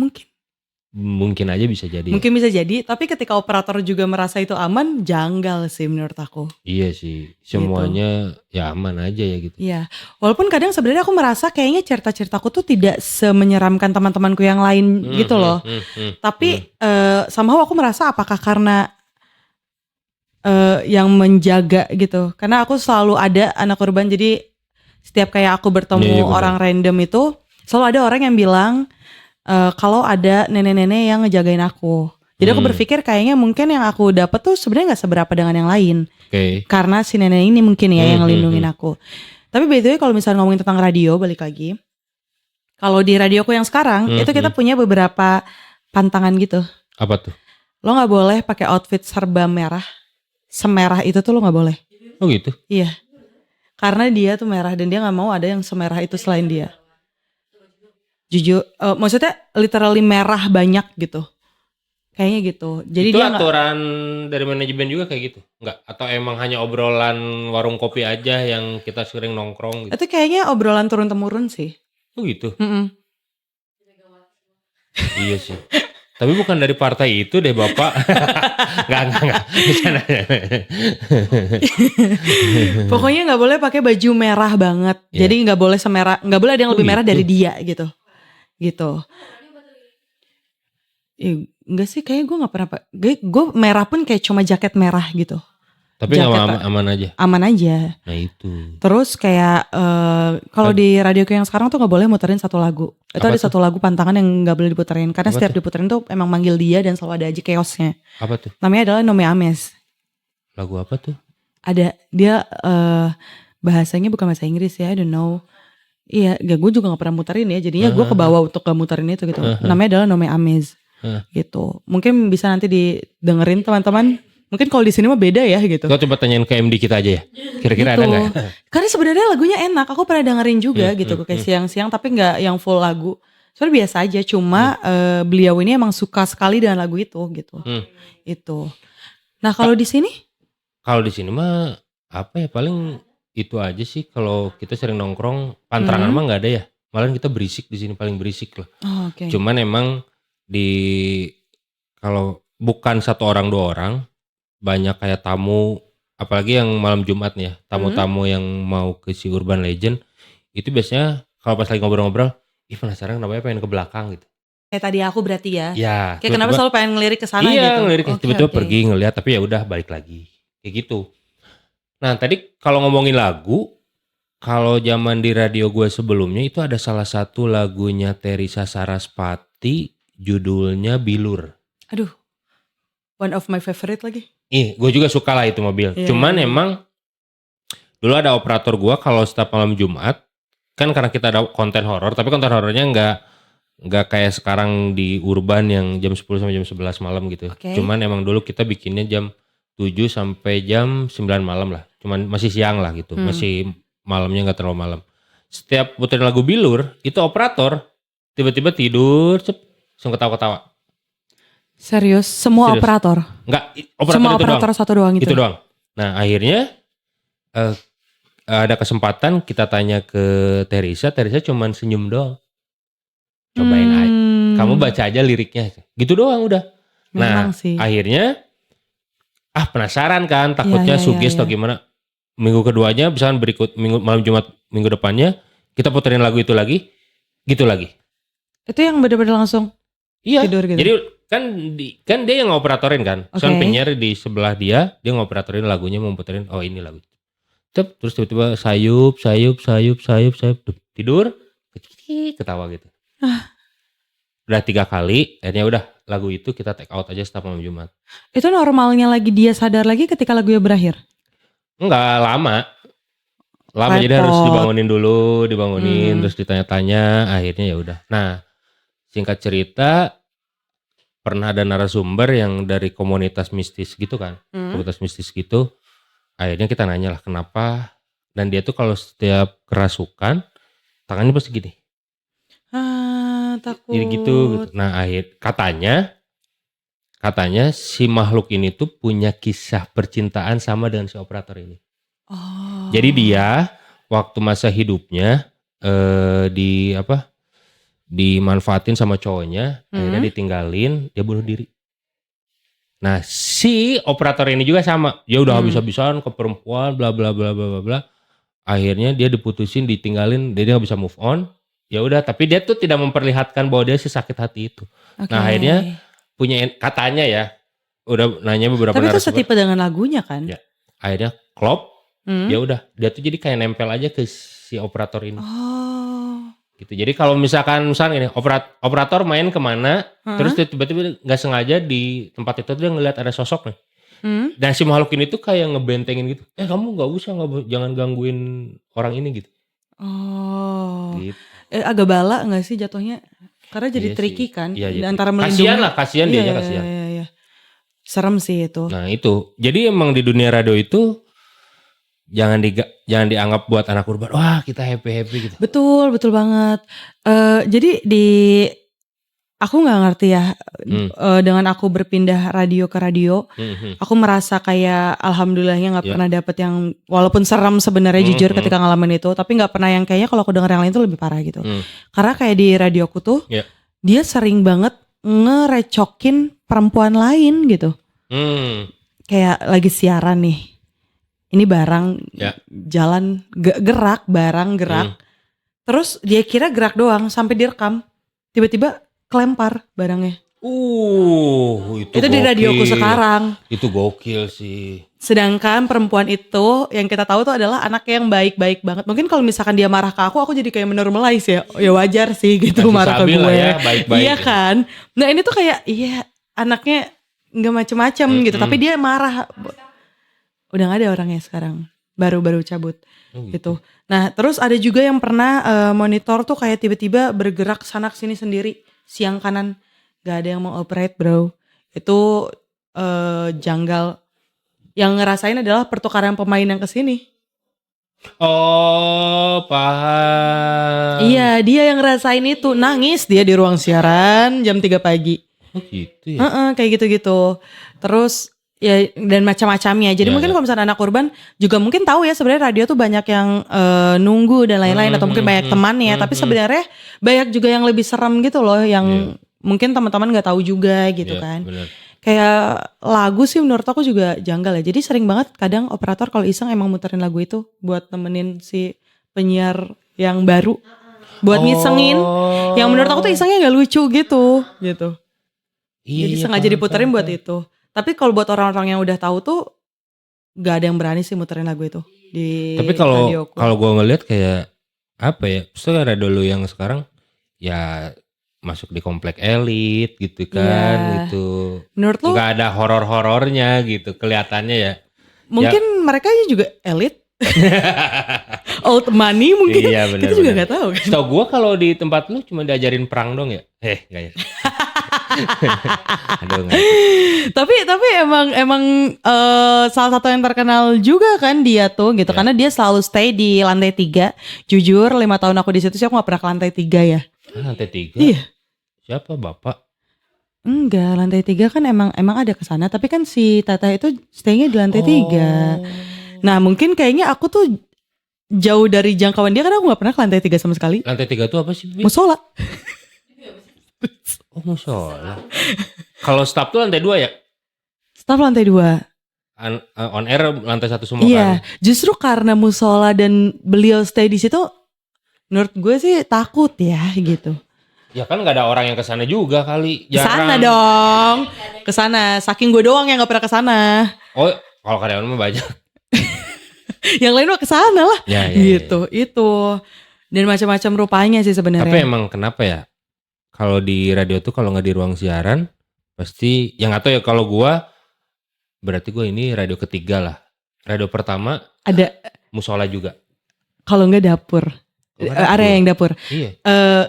Mungkin aja bisa jadi. Mungkin bisa jadi, tapi ketika operator juga merasa itu aman, janggal sih menurut aku. Iya sih, semuanya ya aman aja ya gitu. Iya, walaupun kadang sebenarnya aku merasa kayaknya cerita-ceritaku tuh tidak semenyeramkan teman-temanku yang lain gitu loh. Tapi somehow aku merasa apakah karena yang menjaga gitu. Karena aku selalu ada Anak Urban, jadi setiap kayak aku bertemu orang random itu selalu ada orang yang bilang kalau ada nenek-nenek yang ngejagain aku. Jadi aku berpikir kayaknya mungkin yang aku dapat tuh sebenarnya nggak seberapa dengan yang lain. Karena si nenek ini mungkin ya yang ngelindungin aku. Tapi by the way kalau misalnya ngomongin tentang radio, balik lagi. Kalau di radioku yang sekarang itu kita punya beberapa pantangan gitu. Apa tuh? Lo nggak boleh pakai outfit serba merah. Semerah itu tuh lo nggak boleh. Oh gitu? Iya. Karena dia tuh merah dan dia nggak mau ada yang semerah itu selain dia. Jujur, maksudnya literally merah banyak gitu. Kayaknya gitu. Jadi itu dia aturan dari manajemen juga kayak gitu? Enggak? Atau emang hanya obrolan warung kopi aja yang kita sering nongkrong gitu? Itu kayaknya obrolan turun-temurun sih. Oh gitu? Iya sih. Tapi bukan dari partai itu deh Bapak. Enggak. Pokoknya nggak boleh pakai baju merah banget. Jadi nggak boleh semerah, nggak boleh ada yang lebih merah dari dia gitu. Enggak sih, kayaknya gue nggak pernah. Gue merah pun kayak cuma jaket merah gitu. Tapi nggak aman aja. Aman aja. Nah itu. Terus kayak kalau di radioku yang sekarang tuh nggak boleh muterin satu lagu. Itu ada satu lagu pantangan yang nggak boleh diputerin karena setiap diputerin tuh emang manggil dia dan selalu ada aja chaosnya. Apa tuh? Namanya adalah Nome Ames. Lagu apa tuh? Ada dia bahasanya bukan bahasa Inggris ya, I don't know. Iya, gak, gue juga gak pernah muterin ya. Jadinya gue kebawa untuk gak muterin itu gitu. Namanya adalah Nome Amaze. Gitu. Mungkin bisa nanti didengerin teman-teman. Mungkin kalau di sini mah beda ya gitu. Kau coba tanyain ke MD kita aja ya. Kira-kira gitu. ada gak? Karena sebenarnya lagunya enak. Aku pernah dengerin juga gitu. Kayak siang-siang tapi gak yang full lagu. Soalnya biasa aja. Cuma beliau ini emang suka sekali dengan lagu itu gitu. Itu. Nah kalau di sini? Kalau di sini mah apa ya, paling itu aja sih. Kalau kita sering nongkrong, panterangan mah nggak ada ya. Malah kita berisik di sini, paling berisik lah. Oh, okay. Cuman emang kalau bukan 1 orang 2 orang, banyak kayak tamu, apalagi yang malam Jumat nih ya, tamu-tamu yang mau ke si Urban Legend, itu biasanya kalau pas lagi ngobrol-ngobrol, penasaran kenapa pengen ke belakang gitu. Kayak tadi aku berarti ya. Ya. Kayak kenapa selalu pengen ngelirik ke sana gitu. Iya, ngelirik tiba-tiba pergi ngeliat, tapi ya udah balik lagi. Kayak gitu. Nah, tadi kalau ngomongin lagu, kalau zaman di radio gue sebelumnya itu ada salah satu lagunya Teresa Saraspati, judulnya Bilur. Aduh, one of my favorite lagi. Gue juga suka lah itu mobil. Cuman emang dulu ada operator gue kalau setiap malam Jumat, kan karena kita ada konten horor, tapi konten horornya nggak kayak sekarang di Urban yang jam 10 sampai jam 11 malam gitu. Cuman emang dulu kita bikinnya jam 7 sampai jam 9 malam lah. Cuman masih siang lah gitu. Masih malamnya gak terlalu malam. Setiap puterin lagu Bilur, itu operator tiba-tiba tidur, langsung ketawa-ketawa. Serius? Semua operator? Enggak, operator semua itu operator doang. Satu doang itu? Itu doang. Nah akhirnya ada kesempatan kita tanya ke Teresa cuman senyum doang. Cobain aja. Kamu baca aja liriknya. Gitu doang udah. Memang nah sih. Akhirnya penasaran kan, takutnya sugest atau gimana. Minggu keduanya misalkan malam Jumat minggu depannya kita puterin lagu itu lagi, gitu lagi. Itu yang benar-benar langsung tidur gitu. Jadi kan dia yang ngoperatorin kan. Soalnya penyiar di sebelah dia ngoperatorin lagunya, mau puterin ini lagu. Terus tiba-tiba sayup tidur, ketawa gitu. Udah 3 kali, akhirnya udah lagu itu kita take out aja setiap malam Jumat. Itu normalnya lagi dia sadar lagi ketika lagunya berakhir? Enggak, lama jadi harus dibangunin terus ditanya-tanya, akhirnya ya udah. Nah, singkat cerita pernah ada narasumber yang dari komunitas mistis gitu kan. Komunitas mistis gitu. Akhirnya kita nanya lah kenapa, dan dia tuh kalau setiap kerasukan tangannya pasti gini. Takut. Jadi gitu. Nah, katanya si makhluk ini tuh punya kisah percintaan sama dengan si operator ini. Jadi dia waktu masa hidupnya dimanfaatin sama cowoknya, akhirnya ditinggalin, dia bunuh diri. Nah, si operator ini juga sama. Dia udah habis-habisan ke perempuan, bla bla bla bla bla. Akhirnya dia diputusin, ditinggalin, dia nggak bisa move on. Ya udah, tapi dia tuh tidak memperlihatkan bahwa dia sakit hati itu. Nah, akhirnya punya, katanya ya, udah nanya beberapa narasumber. Tapi itu setipe dengan lagunya kan? Ya. Akhirnya klop. Ya udah, dia tuh jadi kayak nempel aja ke si operator ini. Gitu. Jadi kalau misalkan ini operator main kemana, terus tiba-tiba nggak sengaja di tempat itu dia ngeliat ada sosok nih. Dan si makhluk ini tuh kayak ngebentengin gitu. Kamu nggak usah, jangan gangguin orang ini gitu. Gitu. Agak bala nggak sih jatuhnya? Karena jadi tricky kan. Iya, antara melindungi. Kasian dia kasian. Iya. Serem sih itu. Nah itu, jadi emang di dunia radio itu jangan dianggap buat anak urban, wah kita happy gitu. Betul banget. Jadi aku nggak ngerti ya, dengan aku berpindah radio ke radio, aku merasa kayak alhamdulillahnya nggak pernah dapet yang, walaupun serem sebenarnya jujur ketika ngalamin itu, tapi nggak pernah yang kayaknya kalau aku denger yang lain tuh lebih parah gitu. Karena kayak di radioku tuh, dia sering banget ngerecokin perempuan lain gitu. Kayak lagi siaran nih. Ini barang jalan gerak, barang gerak. Terus dia kira gerak doang sampai direkam. Tiba-tiba kelempar barangnya. Itu di radioku sekarang. Itu gokil sih. Sedangkan perempuan itu yang kita tahu tuh adalah anaknya yang baik-baik banget. Mungkin kalau misalkan dia marah ke aku jadi kayak menormalize ya. Ya wajar sih gitu. Masih marah ke gue. Ya, baik-baik. Iya kan. Nah ini tuh kayak anaknya gak macem-macem gitu. Tapi dia marah. Udah gak ada orangnya sekarang. baru cabut Oh, gitu. Nah terus ada juga yang pernah monitor tuh kayak tiba-tiba bergerak sana sini sendiri siang kanan, gak ada yang mau operate bro. Itu janggal. Yang ngerasain adalah pertukaran pemain yang kesini. Oh, paham. Iya, dia yang ngerasain itu. Nangis dia di ruang siaran jam 3 pagi. Oh gitu ya. Kayak gitu-gitu. Terus ya dan macam-macamnya. Jadi Ya, mungkin ya. kalau misalnya anak urban juga mungkin tahu ya sebenarnya radio tuh banyak yang nunggu dan lain-lain atau mungkin banyak temannya. Tapi sebenarnya banyak juga yang lebih serem gitu loh yang mungkin teman-teman nggak tahu juga gitu Iya, kan. bener. Kayak lagu sih menurut aku juga janggal ya. Jadi sering banget kadang operator kalau iseng emang muterin lagu itu buat nemenin si penyiar yang baru. Buat ngisengin. Yang menurut aku tuh isengnya gak lucu gitu. Iya, Jadi iya, sengaja paham, diputerin paham, buat paham. itu. Tapi kalau buat orang-orang yang udah tahu tuh gak ada yang berani sih muterin lagu itu di Tapi kalau radioku. gue ngeliat kayak apa ya? Maksudnya radio lu yang sekarang ya masuk di komplek elit gitu kan, Iya. gitu. Menurut lu Nggak ada horor-horornya gitu kelihatannya ya. mungkin mereka juga elit. Old money mungkin. Iya, benar, Kita juga benar. gak tahu kan. Setahu gue kalau di tempat lu cuma diajarin perang dong ya? Nggak ya. Aduh, nggak. Tapi emang salah satu yang terkenal juga kan dia tuh gitu. Ya. Karena dia selalu stay di lantai 3. Jujur 5 tahun aku di situ sih aku gak pernah ke lantai 3 ya. Lantai 3? Iya. Siapa bapak? Enggak, lantai 3 kan emang ada ke sana, tapi kan si Tata itu stay-nya di lantai 3. Nah, mungkin kayaknya aku tuh jauh dari jangkauan dia karena aku gak pernah ke lantai 3 sama sekali. Lantai 3 tuh apa sih? Bi? Musola. Oh, musola. Kalau staff tuh lantai 2 ya? Staff lantai 2. On air lantai 1 semua Iya, kan? justru karena musola dan beliau stay di situ, menurut gue sih takut ya gitu. Ya kan nggak ada orang yang kesana juga kali. Kesana Jarang. dong, kesana. Saking gue doang yang nggak pernah kesana. Oh, kalau karyawan mah banyak. Yang lain mah kesana lah. Ya, Gitu, itu. Dan macam-macam rupanya sih sebenarnya. Tapi emang kenapa ya? Kalau di radio tuh kalau nggak di ruang siaran, pasti yang nggak tahu ya kalau gua, berarti gue ini radio ketiga lah. Radio pertama ada musola juga. kalau nggak dapur. Area yang dapur. Iya.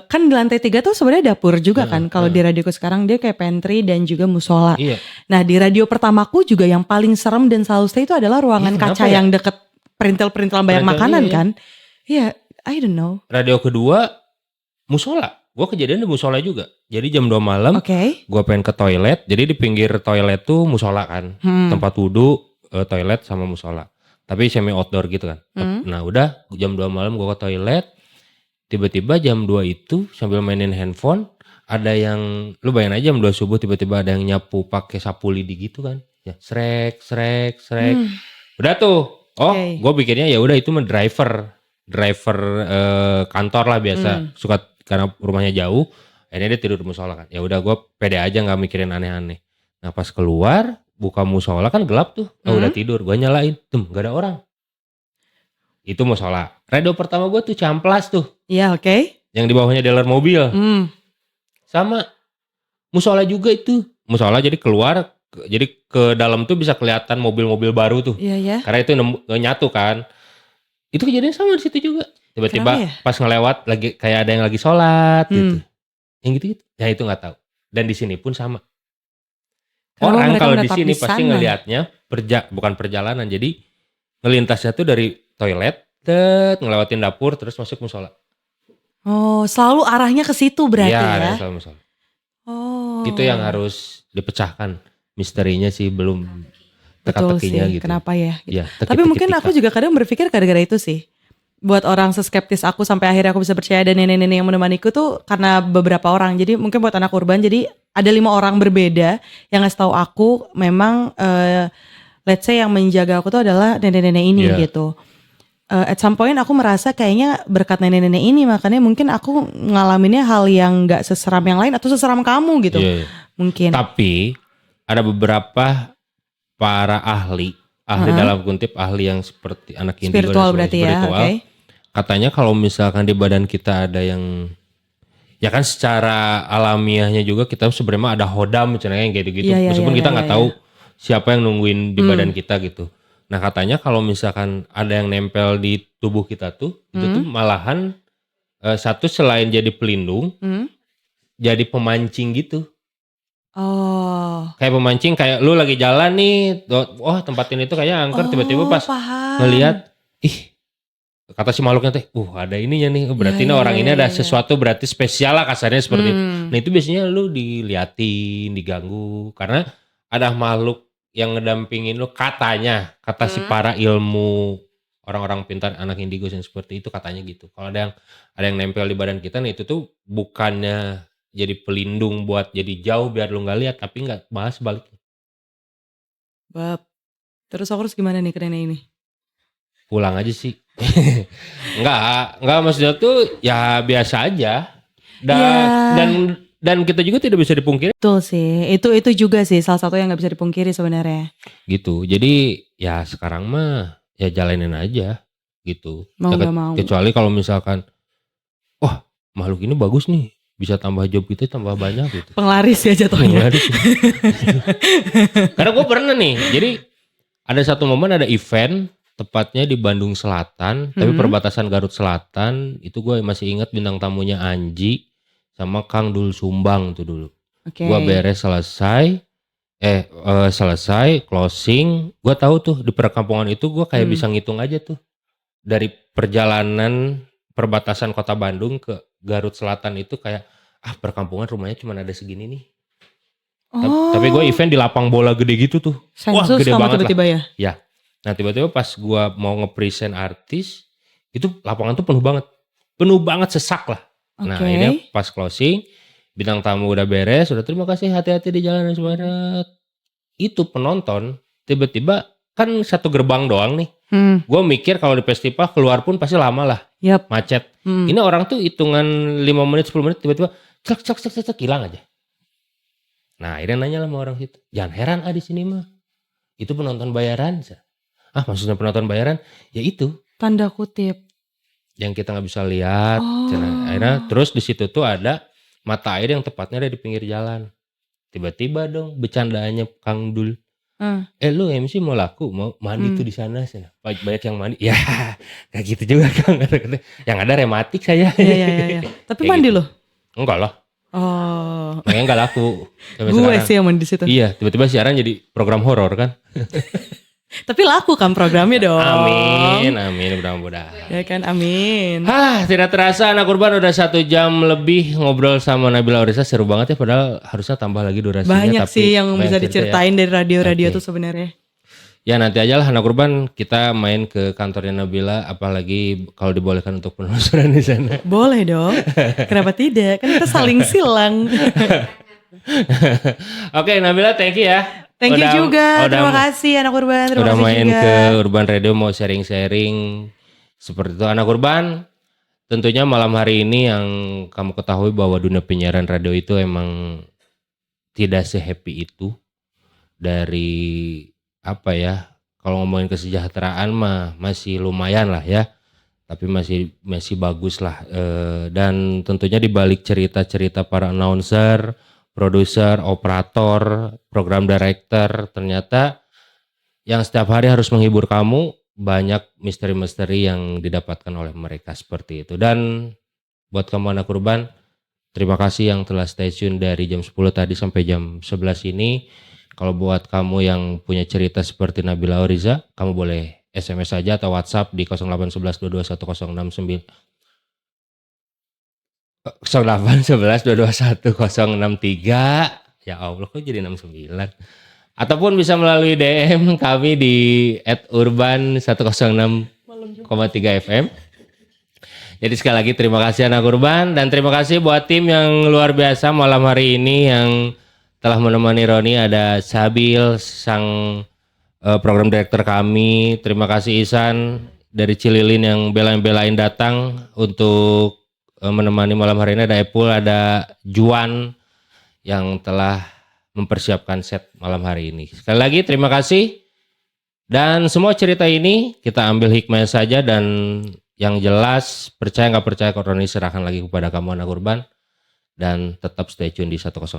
Kan di lantai 3 tuh sebenarnya dapur juga kan. Kalau di radioku sekarang dia kayak pantry dan juga musola. Iya. Nah di radio pertamaku juga yang paling serem dan selalu stay itu adalah ruangan Iya, kenapa kaca ya? yang deket perintil-perintilan banyak Perintil, makanan iya. kan. Iya, I don't know. Radio kedua musola. Gue kejadian di musola juga. Jadi jam 2 malam, Oke. gue pengen ke toilet. Jadi di pinggir toilet tuh musola kan. Tempat wudhu, toilet sama musola. Tapi semi outdoor gitu kan. Nah udah jam 2 malam gue ke toilet. Tiba-tiba jam 2 itu sambil mainin handphone. Ada yang, lu bayangin aja jam 2 subuh tiba-tiba ada yang nyapu pakai sapu lidi gitu kan. Ya srek. Udah tuh. Oh Oke. gue pikirnya ya udah itu mah driver kantor lah biasa. Suka karena rumahnya jauh. Akhirnya dia tidur di musola kan. Ya udah gue pede aja gak mikirin aneh-aneh. Nah pas keluar buka musola kan gelap tuh. Udah tidur. Gue nyalain. Gak ada orang. Itu musola. Radio pertama gue tuh Camplas tuh. Iya oke. Yang di bawahnya dealer mobil. Sama. Musola juga itu. Musola jadi keluar. Jadi ke dalam tuh bisa kelihatan mobil-mobil baru tuh. Iya ya. Karena itu nyatu kan. Itu kejadian sama di situ juga. Tiba-tiba Kenapa ya? pas ngelewat lagi kayak ada yang lagi sholat gitu. Yang gitu-gitu. Ya itu nggak tahu. Dan di sini pun sama. Kenapa Orang mereka kalau di menetap sini di pasti sana? ngelihatnya bukan perjalanan. Jadi ngelintasnya tuh dari toilet, ngelewatin dapur terus masuk musola. Oh selalu arahnya ke situ berarti Iya, ya. ada yang selalu musola. Oh. Itu yang harus dipecahkan. Misterinya sih belum Betul sih. teka-tekinya gitu. Kenapa ya? Ya, Tapi mungkin aku juga kadang berpikir gara-gara itu sih. Buat orang seskeptis aku sampai akhirnya aku bisa percaya dan nenek-nenek yang menemaniku tuh karena beberapa orang. Jadi mungkin buat anak urban jadi ada 5 orang berbeda yang ngasih tahu aku memang let's say yang menjaga aku tuh adalah nenek-nenek ini gitu. At some point aku merasa kayaknya berkat nenek-nenek ini makanya mungkin aku ngalaminnya hal yang gak seseram yang lain atau seseram kamu gitu. Iya. Mungkin. Tapi ada beberapa para ahli dalam kutip ahli yang seperti anak indigo Spiritual dan berarti ya, spiritual. oke. Katanya kalau misalkan di badan kita ada yang ya kan secara alamiahnya juga kita sebenarnya ada hodam misalnya yang kayak gitu. Iya, iya, Meskipun iya, kita iya, nggak iya. tahu siapa yang nungguin di badan kita gitu. Nah katanya kalau misalkan ada yang nempel di tubuh kita tuh, itu tuh malahan satu selain jadi pelindung, jadi pemancing gitu. Oh. Kayak pemancing, kayak lu lagi jalan nih, oh tempat ini tuh kayaknya angker, tiba-tiba pas paham. ngelihat, ih kata si makhluknya teh, ada ininya nih, berarti Iya, ini orang iya, ini iya, ada iya. sesuatu berarti spesial lah kasarnya seperti itu. Nah itu biasanya lu diliatin, diganggu, karena ada makhluk yang ngedampingin lu katanya, kata si para ilmu orang-orang pintar anak indigo yang seperti itu katanya gitu. Kalau ada yang nempel di badan kita, nah itu tuh bukannya jadi pelindung buat jadi jauh biar lu nggak lihat, tapi nggak, malah sebaliknya. Bab. Terus aku harus gimana nih kerennya ini? Pulang aja sih. Enggak maksudnya tuh ya biasa aja. Dan kita juga tidak bisa dipungkiri Betul sih. Itu juga sih salah satu yang nggak bisa dipungkiri sebenarnya. gitu. Jadi ya sekarang mah ya jalanin aja gitu. Mau Ya, nggak mau. kecuali kalau misalkan wah makhluk ini bagus nih, bisa tambah job kita tambah banyak gitu. Penglaris ya jatuhnya. Penglaris. Karena gue pernah nih, jadi ada satu momen ada event tepatnya di Bandung Selatan, tapi perbatasan Garut Selatan, itu gue masih ingat bintang tamunya Anji sama Kang Dul Sumbang tuh dulu. Oke. Gue beres selesai, selesai closing, gue tahu tuh di perkampungan itu gue kayak bisa ngitung aja tuh dari perjalanan perbatasan kota Bandung ke Garut Selatan itu kayak perkampungan rumahnya cuma ada segini nih. Tapi gue event di lapang bola gede gitu tuh. Wah Sensus gede kamu banget tiba-tiba lah. ya? Ya. Nah tiba-tiba pas gue mau nge-present artis, itu lapangan tuh penuh banget. Penuh banget, sesak lah. Nah Oke. ini pas closing, bintang tamu udah beres, udah terima kasih, hati-hati di jalan semuanya. Itu penonton, tiba-tiba kan satu gerbang doang nih. Gue mikir kalau di festival keluar pun pasti lama lah. Yap. Macet. Ini orang tuh hitungan 5 menit 10 menit tiba-tiba cek hilang aja. Nah akhirnya nanya lah sama orang situ, jangan heran di sini mah itu penonton bayaran. Maksudnya penonton bayaran ya itu Tanda kutip. yang kita nggak bisa lihat. Akhirnya terus di situ tuh ada mata air yang tepatnya ada di pinggir jalan. Tiba-tiba dong bercandaannya Kang Dul, lu MC mau laku, mau mandi tuh di sana, banyak yang mandi. Ya kayak gitu juga Kang. Yang ada rematik saya. Iya. Tapi Kayak mandi gitu. loh. Enggak lah, Oh. makanya nggak laku. Sampai Gue sekarang. sih yang mandi di situ. Iya, tiba-tiba siaran jadi program horor kan. Tapi laku kan programnya dong. Amin mudah-mudahan. Ya kan, amin. Tidak terasa anak urban udah 1 jam lebih ngobrol sama Nabila Orisa, seru banget ya, padahal harusnya tambah lagi durasinya. Banyak tapi sih yang banyak bisa cerita diceritain dari radio-radio Oke. tuh sebenarnya. Ya nanti aja lah anak urban, kita main ke kantornya Nabila, apalagi kalau dibolehkan untuk penelusuran di sana. Boleh dong. Kenapa tidak? Kan kita saling silang. Oke Nabila, thank you ya. Thank you juga. Terima kasih anak urban. Terima Udah kasih main juga. ke Urban Radio mau sharing-sharing seperti itu anak urban. Tentunya malam hari ini yang kamu ketahui bahwa dunia penyiaran radio itu emang tidak se-happy itu. Dari apa ya, kalau ngomongin kesejahteraan mah masih lumayan lah ya, tapi masih bagus lah. Dan tentunya di balik cerita-cerita para announcer, produser, operator, program director, ternyata yang setiap hari harus menghibur kamu, banyak misteri-misteri yang didapatkan oleh mereka seperti itu. Dan buat kamu anak urban, terima kasih yang telah stay tune dari jam 10 tadi sampai jam 11 ini. Kalau buat kamu yang punya cerita seperti Nabila Oriza, kamu boleh SMS saja atau WhatsApp di 0811221069. 0811221063. Ya Allah kok jadi 69. Ataupun bisa melalui DM kami di @urban106,3 FM. Jadi sekali lagi terima kasih anak urban, dan terima kasih buat tim yang luar biasa malam hari ini yang telah menemani Roni. Ada Sabil sang program director kami. Terima kasih Isan dari Cililin yang belain datang untuk menemani malam hari ini. Ada Epul, ada Juan yang telah mempersiapkan set malam hari ini. Sekali lagi terima kasih. Dan semua cerita ini kita ambil hikmahnya saja, dan yang jelas percaya nggak percaya Roni serahkan lagi kepada kamu anak urban. Dan tetap stay tune di 106,3.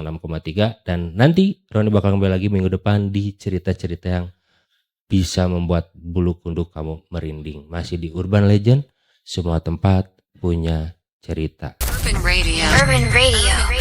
Dan nanti Roni bakal kembali lagi minggu depan di cerita-cerita yang bisa membuat bulu kuduk kamu merinding. Masih di Urban Legend, semua tempat punya cerita. Urban Radio.